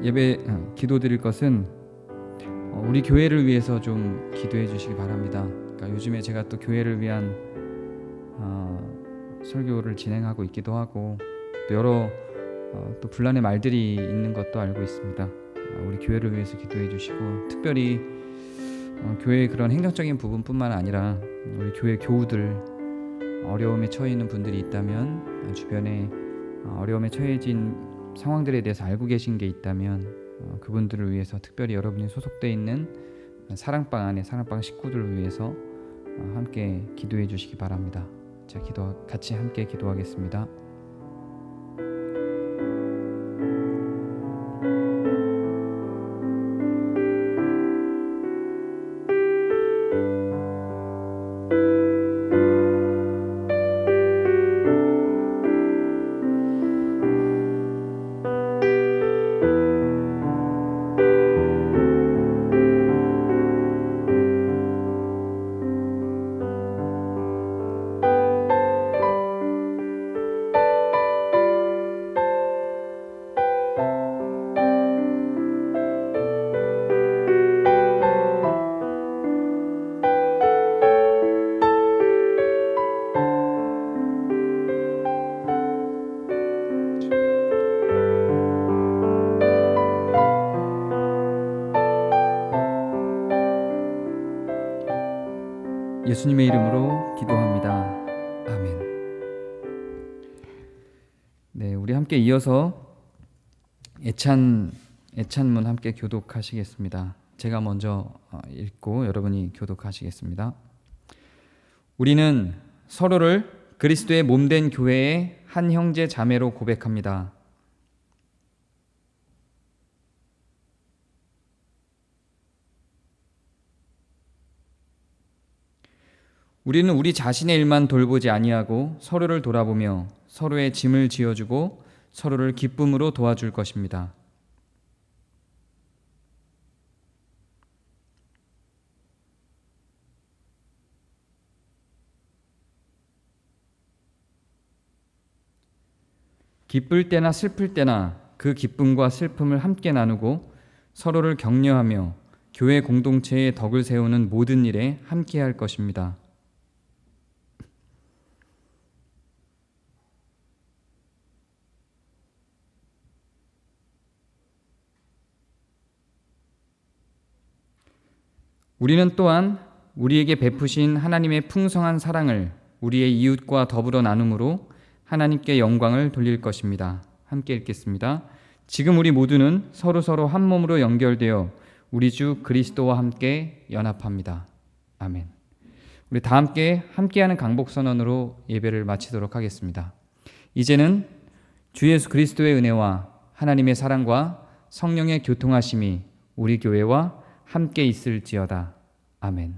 예배 기도드릴 것은 우리 교회를 위해서 좀 기도해 주시기 바랍니다. 그러니까 요즘에 제가 또 교회를 위한 설교를 진행하고 있기도 하고 또 여러 또 분란의 말들이 있는 것도 알고 있습니다. 우리 교회를 위해서 기도해 주시고 특별히 교회의 그런 행정적인 부분뿐만 아니라 우리 교회 교우들 어려움에 처해 있는 분들이 있다면 주변에 어려움에 처해진 상황들에 대해서 알고 계신 게 있다면 그분들을 위해서 특별히 여러분이 소속되어 있는 사랑방 안에 사랑방 식구들을 위해서 함께 기도해 주시기 바랍니다. 자, 같이 함께 기도하겠습니다. 예수님의 이름으로 기도합니다. 아멘. 네, 우리 함께 이어서 애찬문 함께 교독하시겠습니다. 제가 먼저 읽고 여러분이 교독하시겠습니다. 우리는 서로를 그리스도의 몸된 교회의 한 형제 자매로 고백합니다. 우리는 우리 자신의 일만 돌보지 아니하고 서로를 돌아보며 서로의 짐을 지어주고 서로를 기쁨으로 도와줄 것입니다. 기쁠 때나 슬플 때나 그 기쁨과 슬픔을 함께 나누고 서로를 격려하며 교회 공동체의 덕을 세우는 모든 일에 함께 할 것입니다. 우리는 또한 우리에게 베푸신 하나님의 풍성한 사랑을 우리의 이웃과 더불어 나눔으로 하나님께 영광을 돌릴 것입니다. 함께 읽겠습니다. 지금 우리 모두는 서로서로 한 몸으로 연결되어 우리 주 그리스도와 함께 연합합니다. 아멘. 우리 다 함께하는 강복선언으로 예배를 마치도록 하겠습니다. 이제는 주 예수 그리스도의 은혜와 하나님의 사랑과 성령의 교통하심이 우리 교회와 함께 있을지어다. 아멘.